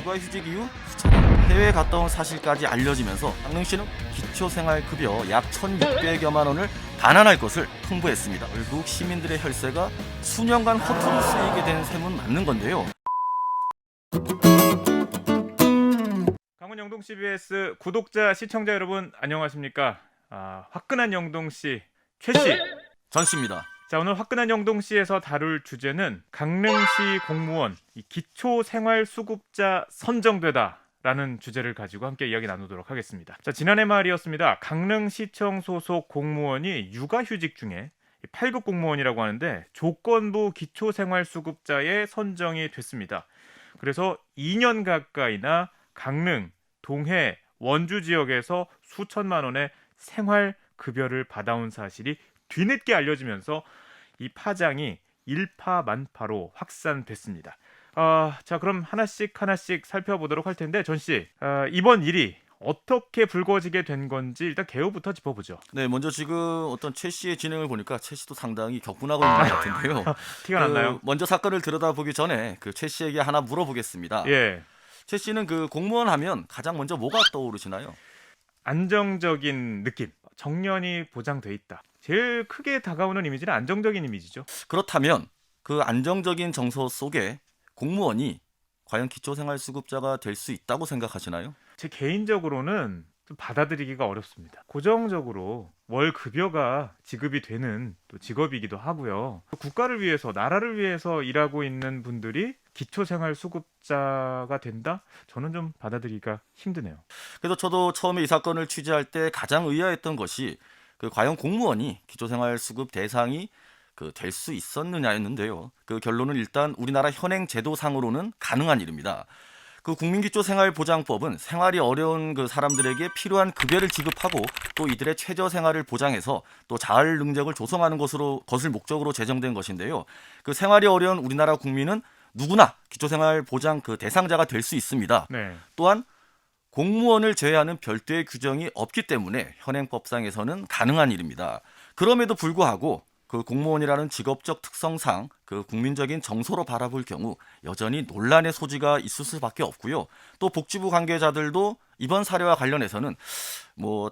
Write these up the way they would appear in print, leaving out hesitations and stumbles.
육아휴직 이후 수차례 해외에 갔다 온 사실까지 알려지면서 강릉시는 기초생활급여 약 1,600여만 원을 반환할 것을 통보했습니다. 결국 시민들의 혈세가 수년간 허투루 쓰이게 된 셈은 맞는 건데요. 강원 영동 CBS 구독자 시청자 여러분 안녕하십니까? 화끈한 영동시 최씨. 전씨입니다. 자, 오늘 화끈한 영동시에서 다룰 주제는 강릉시 공무원 기초생활수급자 선정되다라는 주제를 가지고 함께 이야기 나누도록 하겠습니다. 자, 지난해 말이었습니다. 강릉시청 소속 공무원이 육아휴직 중에 8급 공무원이라고 하는데 조건부 기초생활수급자에 선정이 됐습니다. 그래서 2년 가까이나 강릉, 동해, 원주 지역에서 수천만 원의 생활급여를 받아온 사실이 뒤늦게 알려지면서 이 파장이 일파만파로 확산됐습니다. 자, 그럼 하나씩 살펴보도록 할 텐데 전 씨, 이번 일이 어떻게 불거지게 된 건지 일단 개요부터 짚어보죠. 네, 먼저 지금 어떤 최 씨의 진행을 보니까 최 씨도 상당히 격분하고 있는 것 같은데요. 티가 났나요? 먼저 사건을 들여다보기 전에 최 씨에게 하나 물어보겠습니다. 예, 최 씨는 공무원 하면 가장 먼저 뭐가 떠오르시나요? 안정적인 느낌, 정년이 보장돼 있다. 제일 크게 다가오는 이미지는 안정적인 이미지죠. 그렇다면 그 안정적인 정서 속에 공무원이 과연 기초생활수급자가 될 수 있다고 생각하시나요? 제 개인적으로는 좀 받아들이기가 어렵습니다. 고정적으로 월 급여가 지급이 되는 또 직업이기도 하고요. 국가를 위해서, 나라를 위해서 일하고 있는 분들이 기초생활수급자가 된다? 저는 좀 받아들이기가 힘드네요. 그래서 저도 처음에 이 사건을 취재할 때 가장 의아했던 것이 과연 공무원이 기초생활수급 대상이 될 수 있었느냐였는데요. 결론은 일단 우리나라 현행 제도상으로는 가능한 일입니다. 국민기초생활보장법은 생활이 어려운 사람들에게 필요한 급여를 지급하고 또 이들의 최저 생활을 보장해서 또 자활 능력을 조성하는 것을 목적으로 제정된 것인데요. 생활이 어려운 우리나라 국민은 누구나 기초생활 보장 대상자가 될 수 있습니다. 네. 또한 공무원을 제외하는 별도의 규정이 없기 때문에 현행법상에서는 가능한 일입니다. 그럼에도 불구하고 공무원이라는 직업적 특성상 국민적인 정서로 바라볼 경우 여전히 논란의 소지가 있을 수밖에 없고요. 또 복지부 관계자들도 이번 사례와 관련해서는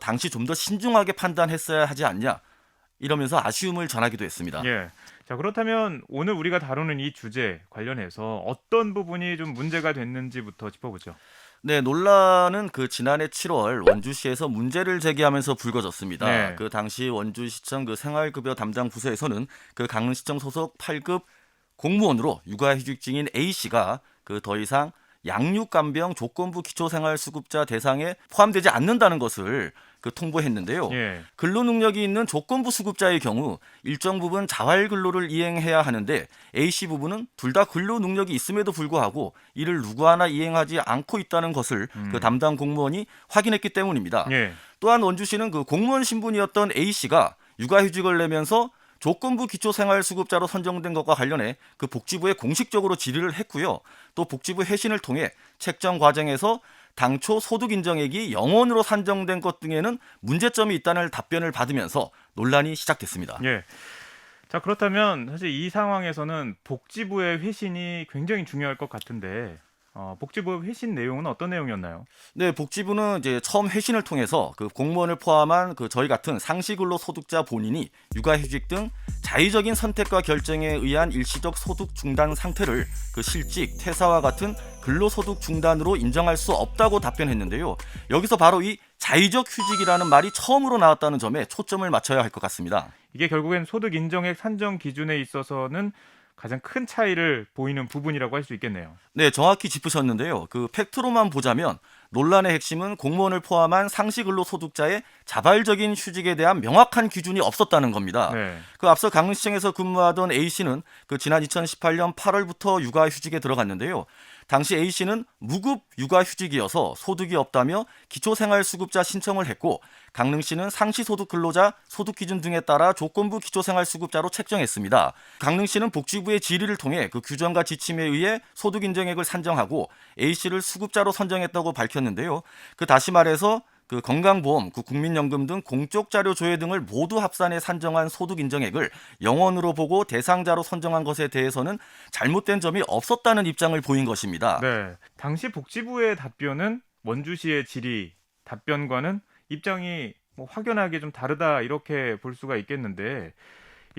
당시 좀 더 신중하게 판단했어야 하지 않냐 이러면서 아쉬움을 전하기도 했습니다. 예. 자, 그렇다면 오늘 우리가 다루는 이 주제 관련해서 어떤 부분이 좀 문제가 됐는지부터 짚어보죠. 네, 논란은 지난해 7월 원주시에서 문제를 제기하면서 불거졌습니다. 네. 당시 원주시청 생활급여 담당 부서에서는 강릉시청 소속 8급 공무원으로 육아휴직 중인 A씨가 더 이상 양육간병 조건부 기초생활수급자 대상에 포함되지 않는다는 것을 통보했는데요. 예. 근로능력이 있는 조건부 수급자의 경우 일정 부분 자활근로를 이행해야 하는데 A씨 부부는 둘 다 근로능력이 있음에도 불구하고 이를 누구 하나 이행하지 않고 있다는 것을 담당 공무원이 확인했기 때문입니다. 예. 또한 원주시는 공무원 신분이었던 A씨가 육아휴직을 내면서 조건부 기초생활수급자로 선정된 것과 관련해 복지부에 공식적으로 질의를 했고요. 또 복지부 회신을 통해 책정 과정에서 당초 소득 인정액이 0원으로 산정된 것 등에는 문제점이 있다는 답변을 받으면서 논란이 시작됐습니다. 예. 자, 그렇다면 사실 이 상황에서는 복지부의 회신이 굉장히 중요할 것 같은데 복지부 회신 내용은 어떤 내용이었나요? 네, 복지부는 이제 처음 회신을 통해서 공무원을 포함한 저희 같은 상시근로 소득자 본인이 육아휴직 등 자의적인 선택과 결정에 의한 일시적 소득 중단 상태를 실직, 퇴사와 같은 근로소득 중단으로 인정할 수 없다고 답변했는데요. 여기서 바로 이 자의적 휴직이라는 말이 처음으로 나왔다는 점에 초점을 맞춰야 할 것 같습니다. 이게 결국엔 소득 인정액 산정 기준에 있어서는 가장 큰 차이를 보이는 부분이라고 할 수 있겠네요. 네, 정확히 짚으셨는데요. 팩트로만 보자면 논란의 핵심은 공무원을 포함한 상시근로소득자의 자발적인 휴직에 대한 명확한 기준이 없었다는 겁니다. 네. 앞서 강릉시청에서 근무하던 A씨는 지난 2018년 8월부터 육아휴직에 들어갔는데요. 당시 A씨는 무급 육아휴직이어서 소득이 없다며 기초생활수급자 신청을 했고 강릉시는 상시소득 근로자 소득기준 등에 따라 조건부 기초생활수급자로 책정했습니다. 강릉시는 복지부의 질의를 통해 규정과 지침에 의해 소득인정액을 산정하고 A씨를 수급자로 선정했다고 밝혔는데요. 다시 말해서 그 건강보험, 그 국민연금 등 공적 자료 조회 등을 모두 합산해 산정한 소득 인정액을 영원으로 보고 대상자로 선정한 것에 대해서는 잘못된 점이 없었다는 입장을 보인 것입니다. 네. 당시 복지부의 답변은 원주시의 질의 답변과는 입장이 뭐 확연하게 좀 다르다 이렇게 볼 수가 있겠는데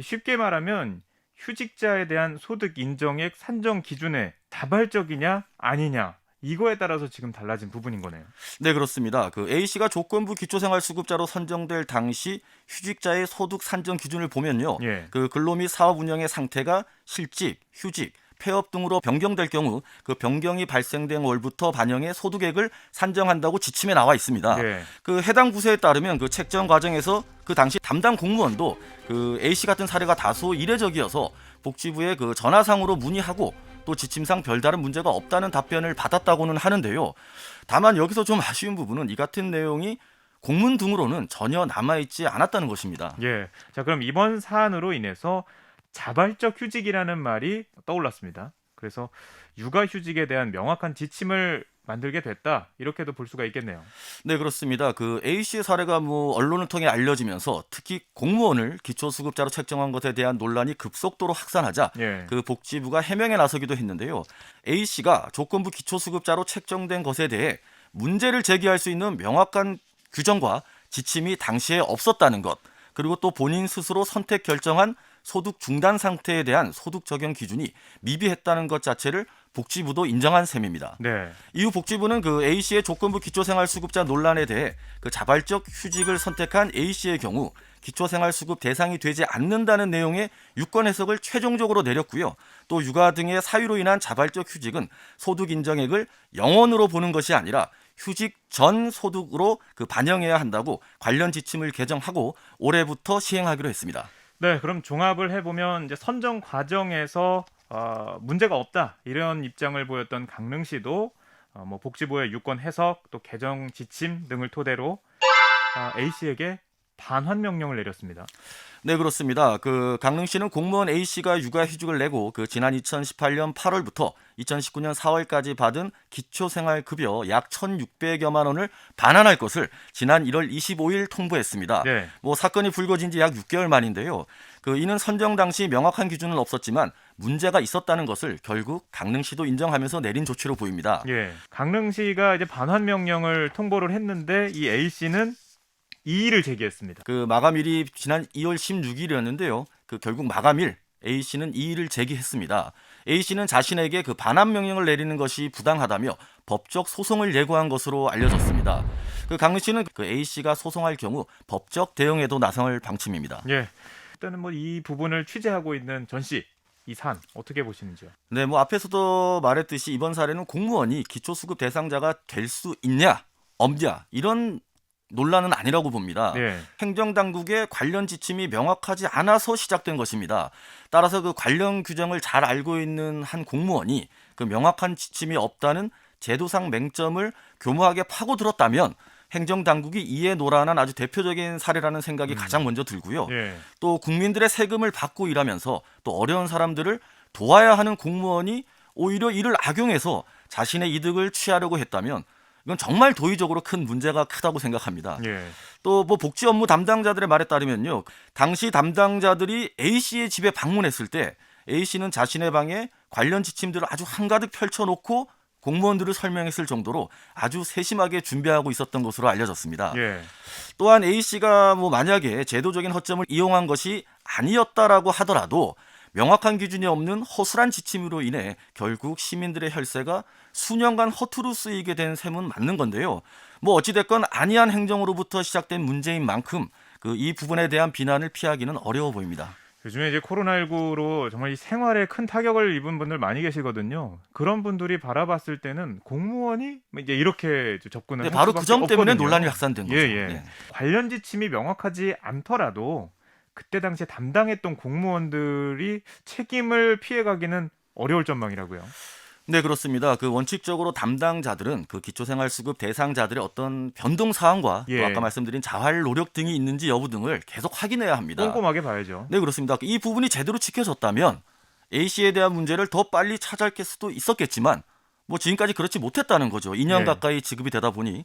쉽게 말하면 휴직자에 대한 소득 인정액 산정 기준에 자발적이냐 아니냐 이거에 따라서 지금 달라진 부분인 거네요. 네, 그렇습니다. 그 A씨가 조건부 기초생활수급자로 선정될 당시 휴직자의 소득 산정 기준을 보면요. 예. 그 근로 및 사업 운영의 상태가 실직, 휴직, 폐업 등으로 변경될 경우 그 변경이 발생된 월부터 반영해 소득액을 산정한다고 지침에 나와 있습니다. 예. 그 해당 부서에 따르면 그 책정 과정에서 그 당시 담당 공무원도 그 A씨 같은 사례가 다소 이례적이어서 복지부에 그 전화상으로 문의하고 또 지침상 별다른 문제가 없다는 답변을 받았다고는 하는데요. 다만 여기서 좀 아쉬운 부분은 이 같은 내용이 공문 등으로는 전혀 남아있지 않았다는 것입니다. 예. 자, 그럼 이번 사안으로 인해서 자발적 휴직이라는 말이 떠올랐습니다. 그래서 육아휴직에 대한 명확한 지침을 만들게 됐다 이렇게도 볼 수가 있겠네요. 네, 그렇습니다. 그 A씨의 사례가 뭐 언론을 통해 알려지면서 특히 공무원을 기초수급자로 책정한 것에 대한 논란이 급속도로 확산하자 예. 그 복지부가 해명에 나서기도 했는데요. A씨가 조건부 기초수급자로 책정된 것에 대해 문제를 제기할 수 있는 명확한 규정과 지침이 당시에 없었다는 것, 그리고 또 본인 스스로 선택 결정한 소득 중단 상태에 대한 소득 적용 기준이 미비했다는 것 자체를 복지부도 인정한 셈입니다. 네. 이후 복지부는 그 A씨의 조건부 기초생활수급자 논란에 대해 그 자발적 휴직을 선택한 A씨의 경우 기초생활수급 대상이 되지 않는다는 내용의 유권 해석을 최종적으로 내렸고요. 또 육아 등의 사유로 인한 자발적 휴직은 소득 인정액을 영원으로 보는 것이 아니라 휴직 전 소득으로 그 반영해야 한다고 관련 지침을 개정하고 올해부터 시행하기로 했습니다. 네, 그럼 종합을 해보면 이제 선정 과정에서 문제가 없다 이런 입장을 보였던 강릉시도 뭐 복지부의 유권 해석 또 개정 지침 등을 토대로 A씨에게 반환 명령을 내렸습니다. 네, 그렇습니다. 그 강릉시는 공무원 A씨가 육아휴직을 내고 그 지난 2018년 8월부터 2019년 4월까지 받은 기초생활급여 약 1,600여만 원을 반환할 것을 지난 1월 25일 통보했습니다. 네. 뭐 사건이 불거진 지 약 6개월 만인데요. 그 이는 선정 당시 명확한 기준은 없었지만 문제가 있었다는 것을 결국 강릉시도 인정하면서 내린 조치로 보입니다. 예. 강릉시가 이제 반환 명령을 통보를 했는데 이 A씨는 이의를 제기했습니다. 그 마감일이 지난 2월 16일이었는데요. 그 결국 마감일 A씨는 이의를 제기했습니다. A씨는 자신에게 그 반환 명령을 내리는 것이 부당하다며 법적 소송을 예고한 것으로 알려졌습니다. 그 강릉시는 그 A씨가 소송할 경우 법적 대응에도 나설 방침입니다. 예. 일단은 뭐 이 부분을 취재하고 있는 전 씨, 이 사안 어떻게 보시는지요? 네, 뭐 앞에서도 말했듯이 이번 사례는 공무원이 기초수급 대상자가 될 수 있냐, 없냐 이런 논란은 아니라고 봅니다. 네. 행정당국의 관련 지침이 명확하지 않아서 시작된 것입니다. 따라서 그 관련 규정을 잘 알고 있는 한 공무원이 그 명확한 지침이 없다는 제도상 맹점을 교묘하게 파고들었다면 행정당국이 이에 노란한 아주 대표적인 사례라는 생각이 가장 먼저 들고요. 예. 또 국민들의 세금을 받고 일하면서 또 어려운 사람들을 도와야 하는 공무원이 오히려 이를 악용해서 자신의 이득을 취하려고 했다면 이건 정말 도의적으로 큰 문제가 크다고 생각합니다. 예. 또 뭐 복지 업무 담당자들의 말에 따르면요. 당시 담당자들이 A씨의 집에 방문했을 때 A씨는 자신의 방에 관련 지침들을 아주 한가득 펼쳐놓고 공무원들을 설명했을 정도로 아주 세심하게 준비하고 있었던 것으로 알려졌습니다. 예. 또한 A씨가 뭐 만약에 제도적인 허점을 이용한 것이 아니었다라고 하더라도 명확한 기준이 없는 허술한 지침으로 인해 결국 시민들의 혈세가 수년간 허투루 쓰이게 된 셈은 맞는 건데요. 뭐 어찌됐건 안이한 행정으로부터 시작된 문제인 만큼 그 이 부분에 대한 비난을 피하기는 어려워 보입니다. 요즘에 이제 코로나19로 정말 이 생활에 큰 타격을 입은 분들 많이 계시거든요. 그런 분들이 바라봤을 때는 공무원이 이제 이렇게 접근을 네, 할 바로 그 수밖에 점 때문에 없거든요. 논란이 확산된 거죠. 예, 예. 네. 관련 지침이 명확하지 않더라도 그때 당시에 담당했던 공무원들이 책임을 피해가기는 어려울 전망이라고요. 네, 그렇습니다. 그 원칙적으로 담당자들은 그 기초생활수급 대상자들의 어떤 변동 사항과 예. 또 아까 말씀드린 자활 노력 등이 있는지 여부 등을 계속 확인해야 합니다. 꼼꼼하게 봐야죠. 네, 그렇습니다. 이 부분이 제대로 지켜졌다면 A씨에 대한 문제를 더 빨리 찾아낼 수도 있었겠지만 뭐 지금까지 그렇지 못했다는 거죠. 2년 네. 가까이 지급이 되다 보니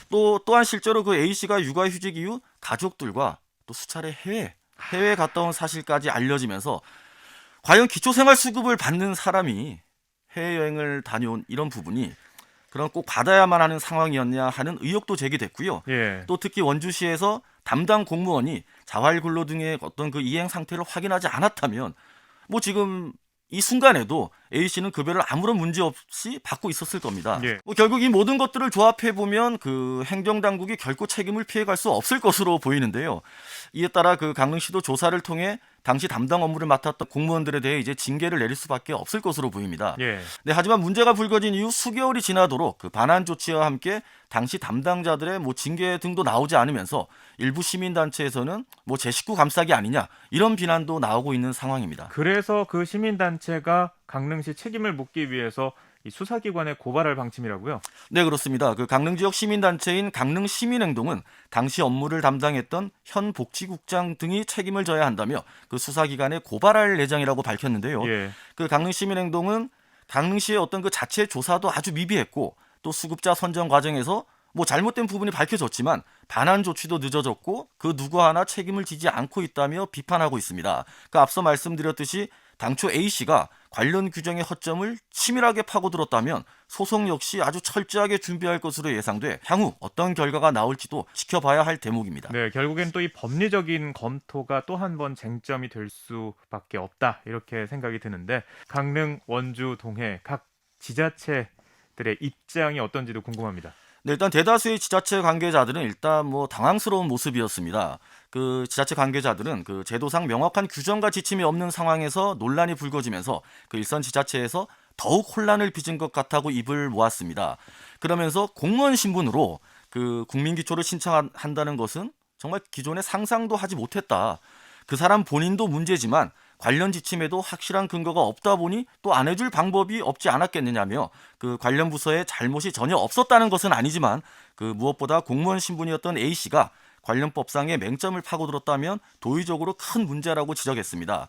또한 실제로 그 A 씨가 육아휴직 이후 가족들과 또 수차례 해외에 갔다 온 사실까지 알려지면서 과연 기초생활수급을 받는 사람이 해외여행을 다녀온 이런 부분이 그럼 꼭 받아야만 하는 상황이었냐 하는 의혹도 제기됐고요. 예. 또 특히 원주시에서 담당 공무원이 자활근로 등의 어떤 그 이행 상태를 확인하지 않았다면 뭐 지금 이 순간에도 A 씨는 급여를 아무런 문제 없이 받고 있었을 겁니다. 예. 뭐 결국 이 모든 것들을 조합해 보면 그 행정당국이 결코 책임을 피해갈 수 없을 것으로 보이는데요. 이에 따라 그 강릉시도 조사를 통해 당시 담당 업무를 맡았던 공무원들에 대해 이제 징계를 내릴 수밖에 없을 것으로 보입니다. 예. 네, 하지만 문제가 불거진 이후 수개월이 지나도록 그 반환 조치와 함께 당시 담당자들의 뭐 징계 등도 나오지 않으면서 일부 시민단체에서는 뭐 제 식구 감싸기 아니냐 이런 비난도 나오고 있는 상황입니다. 그래서 그 시민단체가 강릉시 책임을 묻기 위해서 이 수사기관에 고발할 방침이라고요? 네, 그렇습니다. 그 강릉 지역 시민단체인 강릉시민행동은 당시 업무를 담당했던 현 복지국장 등이 책임을 져야 한다며 그 수사기관에 고발할 예정이라고 밝혔는데요. 예. 그 강릉시민행동은 강릉시의 어떤 그 자체 조사도 아주 미비했고 또 수급자 선정 과정에서 뭐 잘못된 부분이 밝혀졌지만 반환 조치도 늦어졌고 그 누구 하나 책임을 지지 않고 있다며 비판하고 있습니다. 그 앞서 말씀드렸듯이 당초 A씨가 관련 규정의 허점을 치밀하게 파고들었다면 소송 역시 아주 철저하게 준비할 것으로 예상돼 향후 어떤 결과가 나올지도 지켜봐야 할 대목입니다. 네, 결국엔 또 이 법리적인 검토가 또 한 번 쟁점이 될 수밖에 없다 이렇게 생각이 드는데 강릉, 원주, 동해 각 지자체들의 입장이 어떤지도 궁금합니다. 네, 일단 대다수의 지자체 관계자들은 일단 뭐 당황스러운 모습이었습니다. 그 지자체 관계자들은 그 제도상 명확한 규정과 지침이 없는 상황에서 논란이 불거지면서 그 일선 지자체에서 더욱 혼란을 빚은 것 같다고 입을 모았습니다. 그러면서 공무원 신분으로 그 국민기초를 신청한다는 것은 정말 기존에 상상도 하지 못했다. 그 사람 본인도 문제지만 관련 지침에도 확실한 근거가 없다 보니 또 안 해줄 방법이 없지 않았겠느냐며 그 관련 부서에 잘못이 전혀 없었다는 것은 아니지만 그 무엇보다 공무원 신분이었던 A 씨가 관련 법상의 맹점을 파고들었다면 도의적으로 큰 문제라고 지적했습니다.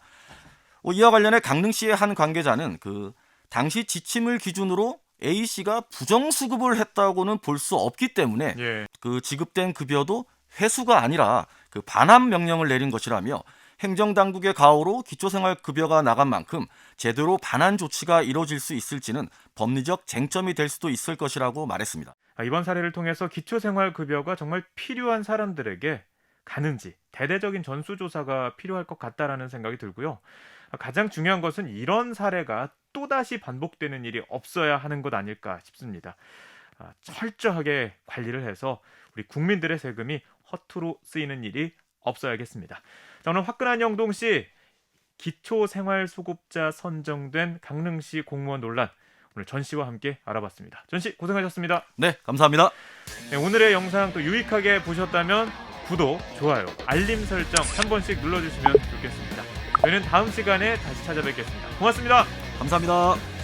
이와 관련해 강릉시의 한 관계자는 그 당시 지침을 기준으로 A 씨가 부정수급을 했다고는 볼 수 없기 때문에 예. 그 지급된 급여도 회수가 아니라 그 반환 명령을 내린 것이라며 행정당국의 가호로 기초생활급여가 나간 만큼 제대로 반환 조치가 이뤄질 수 있을지는 법리적 쟁점이 될 수도 있을 것이라고 말했습니다. 이번 사례를 통해서 기초생활급여가 정말 필요한 사람들에게 가는지 대대적인 전수조사가 필요할 것 같다라는 생각이 들고요. 가장 중요한 것은 이런 사례가 또다시 반복되는 일이 없어야 하는 것 아닐까 싶습니다. 철저하게 관리를 해서 우리 국민들의 세금이 허투루 쓰이는 일이 없어야겠습니다. 저는 화끈한 영동시 기초생활수급자 선정된 강릉시 공무원 논란 오늘 전 씨와 함께 알아봤습니다. 전 씨 고생하셨습니다. 네, 감사합니다. 네, 오늘의 영상 또 유익하게 보셨다면 구독, 좋아요, 알림 설정 한 번씩 눌러주시면 좋겠습니다. 저희는 다음 시간에 다시 찾아뵙겠습니다. 고맙습니다. 감사합니다.